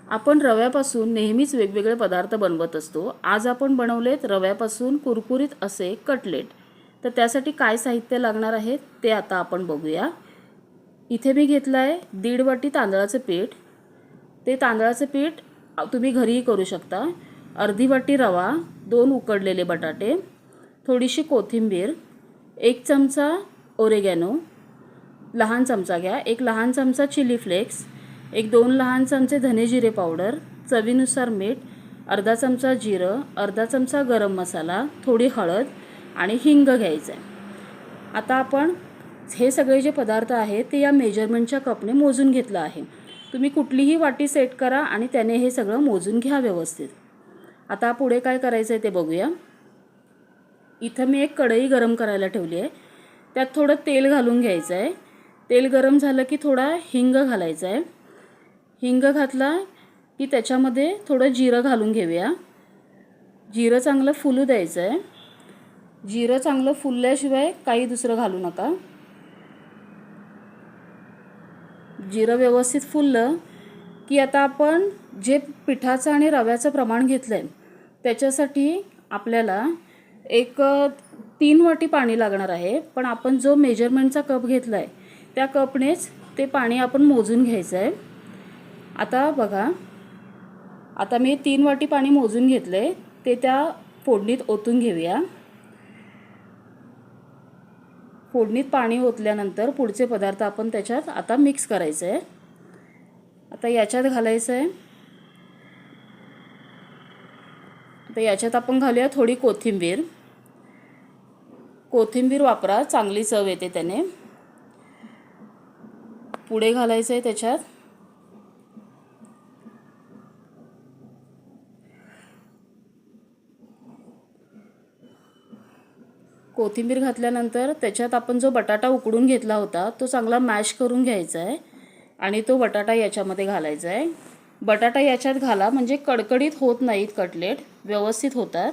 आपण रव्यापासून नेहमीच वेगवेगळे पदार्थ बनवत असतो. आज आपण बनवलेत रव्यापासून कुरकुरीत असे कटलेट. तर त्यासाठी काय साहित्य लागणार आहे ते आता आपण बघूया. इथे मी घेतलं आहे 1.5 वाटी तांदळाचं पीठ. ते तांदळाचं पीठ तुम्ही घरीही करू शकता. अर्धी वाटी रवा, 2 उकडलेले बटाटे, थोडीशी कोथिंबीर, 1 चमचा ओरेगॅनो, लहान चमचा घ्या, 1 लहान चमचा चिली फ्लेक्स, 1-2 लहान चमचे धने जिरे पावडर, चवीनुसार मीठ, अर्धा चमचा जिरं, अर्धा चमचा गरम मसाला, थोडी हळद आणि हिंग घ्यायचं आहे. आता आपण हे सगळे जे पदार्थ आहेत ते या मेजरमेंटच्या कपने मोजून घेतलं आहे. तुम्ही कुठलीही वाटी सेट करा आणि त्याने हे सगळं मोजून घ्या व्यवस्थित. आता पुढे काय करायचं आहे ते बघूया. इथं मी एक कढई गरम करायला ठेवली आहे. त्यात थोडं तेल घालून घ्यायचं आहे. तेल गरम झालं की थोडा हिंग घालायचा आहे. हिंग घातला की त्याच्यामध्ये थोडं जिरं घालून घेऊया. जिरं चांगलं फुलू द्यायचं आहे. जिरं चांगलं फुलल्याशिवाय काही दुसरं घालू नका. जिरं व्यवस्थित फुललं की आता आपण जे पिठाचं आणि रव्याचं प्रमाण घेतलं आहे त्याच्यासाठी आपल्याला 3 वाटी पाणी लागणार आहे. पण आपण जो मेजरमेंटचा कप घेतला आहे त्या कपनेच ते पाणी आपण मोजून घ्यायचं आहे. आता बघा, आता मी 3 वाटी पाणी मोजून घेतलं आहे. ते त्या फोडणीत ओतून घेऊया. फोडणीत पाणी ओतल्यानंतर पुढचे पदार्थ आपण त्याच्यात आता मिक्स करायचे आहे. आता याच्यात घालायचं आहे. आता याच्यात आपण घालूया थोडी कोथिंबीर. कोथिंबीर वापरा, चांगली चव येते त्याने. पुढे घालायचं आहे त्याच्यात कोथिंबीर घातल्यानंतर त्याच्यात आपण जो बटाटा उकडून घेतला होता तो चांगला मॅश करून घ्यायचा आहे आणि तो बटाटा याच्यामध्ये घालायचा आहे. बटाटा याच्यात घाला म्हणजे कडकडीत होत नाहीत कटलेट, व्यवस्थित होतात.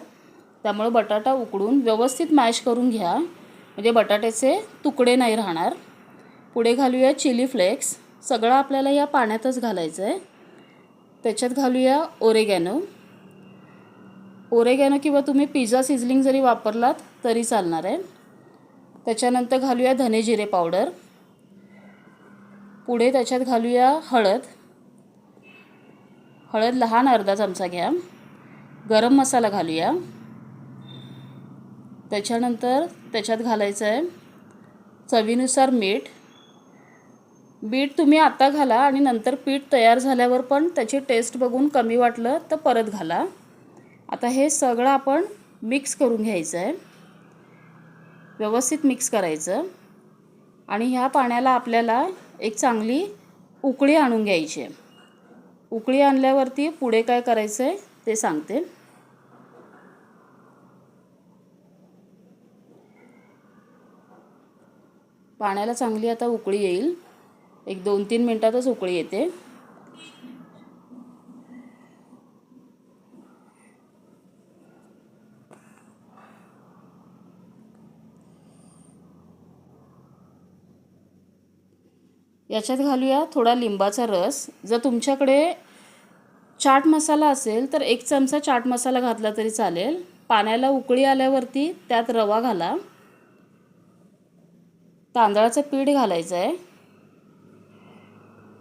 त्यामुळे बटाटा उकडून व्यवस्थित मॅश करून घ्या म्हणजे बटाट्याचे तुकडे नाही राहणार. पुढे घालूया चिली फ्लेक्स. सगळं आपल्याला या पाण्यातच घालायचं आहे. त्याच्यात घालूया ओरेगॅनो. ओरेगॅनो किंवा तुम्ही पिझ्झा सिझलिंग जरी वापरलात तरी चालणार आहे. त्याच्यानंतर घालूया धने जिरे पावडर. पुढे त्याच्यात घालूया हळद. हळद लहान अर्धा चमचा घ्या. गरम मसाला घालूया. त्याच्यानंतर त्याच्यात घालायचं आहे चवीनुसार मीठ. मीठ तुम्ही आता घाला आणि नंतर पीठ तयार झाल्यावर पण त्याची टेस्ट बघून कमी वाटलं तर परत घाला. आता हे सगळं आपण मिक्स करून घ्यायचं आहे. व्यवस्थित मिक्स करायचं आणि ह्या पाण्याला आपल्याला एक चांगली उकळी आणून घ्यायची आहे. उकळी आणल्यावरती पुढे काय करायचं आहे ते सांगते. पाण्याला चांगली आता उकळी येईल. एक 2-3 मिनिटातच उकळी येते. याच्यात घालूया थोडा लिंबाचा रस. जर तुमच्याकडे चाट मसाला असेल तर 1 चमचा चाट मसाला घातला तरी चालेल. पाण्याला उकळी आल्यावरती त्यात रवा घाला. तांदळाचं पीठ घालायचं आहे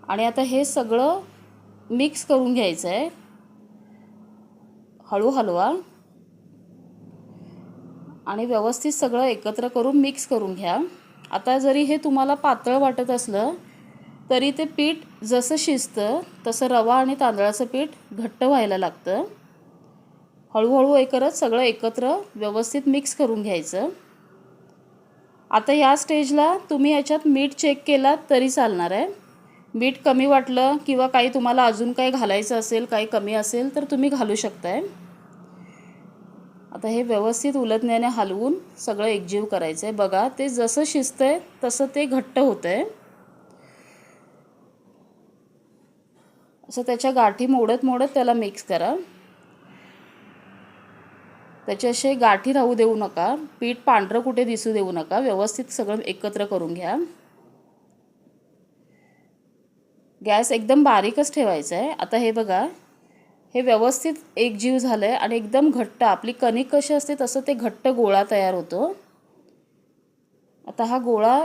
आणि आता हे सगळं मिक्स करून घ्यायचं आहे. हळू हलवा आणि व्यवस्थित सगळं एकत्र करून मिक्स करून घ्या. आता जरी हे तुम्हाला पातळ वाटत असलं तरी ते पीठ जसं शिजतं तसं रवा आणि तांदळाचं पीठ घट्ट व्हायला लागतं. हळूहळू हे करत सगळं एकत्र व्यवस्थित मिक्स करून घ्यायचं. आता या स्टेजला तुम्ही याच्यात मीठ चेक केलात तरी चालणार आहे. मीठ कमी वाटलं किंवा काही तुम्हाला अजून काही घालायचं असेल, काही कमी असेल तर तुम्ही घालू शकताय. आता हे व्यवस्थित उलटण्याने हलवून सगळं एकजीव करायचं आहे. बघा, ते जसं शिजतंय तसं ते घट्ट होतं आहे. असं त्याच्या गाठी मोडत मोडत त्याला मिक्स करा. त्याचे असे गाठी राहू देऊ नका. पीठ पांढरं कुठे दिसू देऊ नका. व्यवस्थित सगळं एकत्र करून घ्या. गॅस एकदम बारीकच ठेवायचा आहे. आता हे बघा, हे व्यवस्थित एकजीव झालं आहे आणि एकदम घट्ट, आपली कणिक कशी असते तसं ते घट्ट गोळा तयार होतो. आता हा गोळा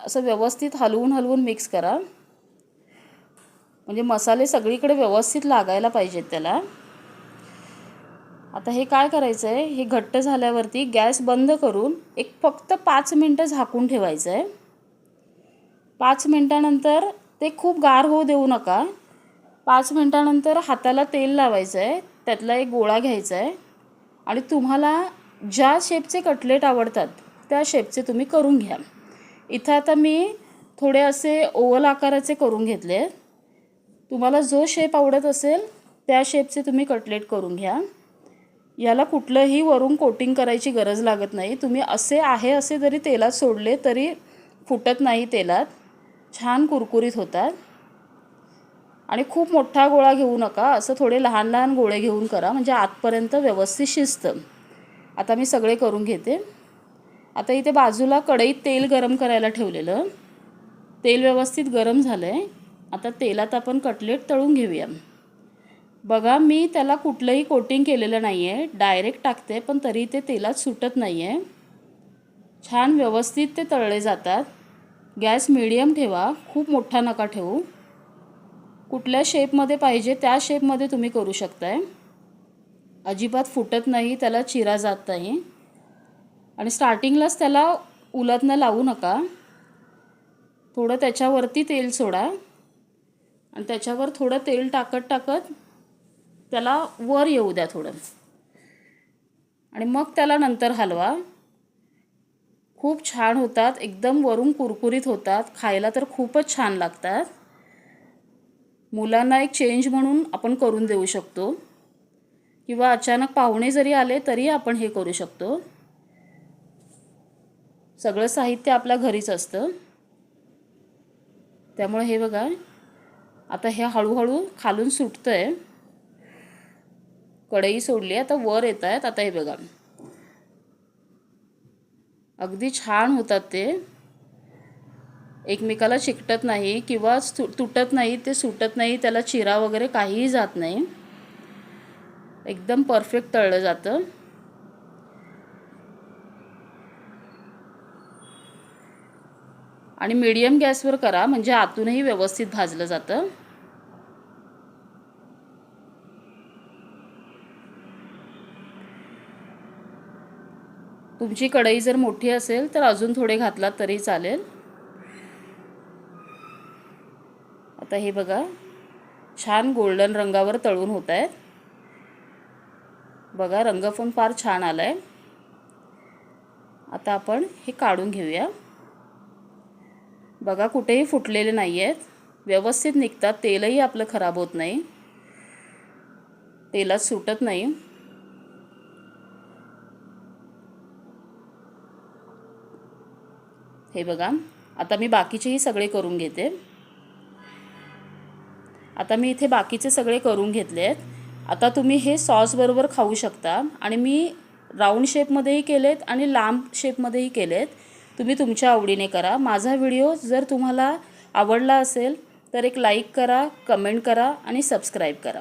असं व्यवस्थित हलवून हलवून मिक्स करा, म्हणजे मसाले सगळीकडे व्यवस्थित लागायला पाहिजेत त्याला. आता हे काय करायचं आहे, हे घट्ट झाल्यावरती गॅस बंद करून एक फक्त 5 मिनटं झाकून ठेवायचं आहे. 5 मिनटानंतर ते खूप गार होऊ देऊ नका. 5 मिनटानंतर हाताला तेल लावायचं आहे, त्यातला एक गोळा घ्यायचा आहे आणि तुम्हाला ज्या शेपचे कटलेट आवडतात त्या शेपचे तुम्ही करून घ्या. इथं आता मी थोडे असे ओव्हल आकाराचे करून घेतले. तुम्हाला जो शेप आवडत असेल त्या शेपचे तुम्ही कटलेट करून घ्या. याला कुठलंही वरून कोटिंग करायची गरज लागत नाही. तुम्ही असे जरी तेलात सोडले तरी फुटत नाही तेलात, छान कुरकुरीत होतात. आणि खूप मोठा गोळा घेऊ नका, असं थोडे लहान लहान गोळे घेऊन करा, म्हणजे आतपर्यंत व्यवस्थित शिजतं. आता मी सगळे करून घेते. आता इथे बाजूला कढईत तेल गरम करायला ठेवलेलं. तेल व्यवस्थित गरम झालं आहे. आता तेलात आपण कटलेट तळून घेऊया. बघा, मी त्याला कुठलंही कोटिंग केलेलं नाही आहे, डायरेक्ट टाकते, पण तरी ते तेलात सुटत नाही आहे. छान व्यवस्थित ते तळले जातात. गॅस मीडियम ठेवा, खूप मोठा नका ठेवू. कुठल्या शेपमध्ये पाहिजे त्या शेपमध्ये तुम्ही करू शकताय. अजिबात फुटत नाही, त्याला चिरा जात नाही. आणि स्टार्टिंगलाच त्याला उलटनं लावू नका. थोडं त्याच्यावरती तेल सोडा आणि त्याच्यावर थोडं तेल टाकत त्याला वर येऊ द्या थोडं, आणि मग त्याला नंतर हलवा. खूप छान होतात, एकदम वरून कुरकुरीत होतात, खायला तर खूपच छान लागतात. मुलांना एक चेंज म्हणून आपण करून देऊ शकतो, किंवा अचानक पाहुणे जरी आले तरी आपण हे करू शकतो. सगळं साहित्य आपल्या घरीच असतं. त्यामुळे हे बघा, आता हे हळूहळू खालून सुटतं आहे. कढई सोडली, आता वर येत आहेत. आता हे बघा, अगदी छान होतात ते. एकमेकाला चिकटत नाही किंवा तुटत नाही, ते सुटत नाही, त्याला चिरा वगैरे काहीही जात नाही. एकदम परफेक्ट तळलं जातं. आणि मीडियम गॅसवर करा, म्हणजे आतूनही व्यवस्थित भाजलं जातं. तुमची कढई जर मोठी असेल तर अजून थोडे घातलात तरी चालेल. आता हे बघा, छान गोल्डन रंगावर तळून होत आहेत. बघा, रंग पण फार छान आला आहे. आता आपण हे काढून घेऊया. बघा, कुठेही फुटलेले नाही आहेत, व्यवस्थित निघतात. तेलही आपलं खराब होत नाही, तेलात सुटत नाही. हे बघा, आता मी बाकीचेही सगळे करून घेते. आता मी इथे बाकीचे सगळे करून घेतले आहेत. आता तुम्ही हे सॉसबरोबर खाऊ शकता. आणि मी राऊंड शेपमध्येही केलेत आणि लांब शेपमध्येही केलेत. तुम्ही तुमच्या आवडीने करा. माझा व्हिडिओ जर तुम्हाला आवडला असेल तर एक लाईक करा, कमेंट करा आणि सबस्क्राईब करा.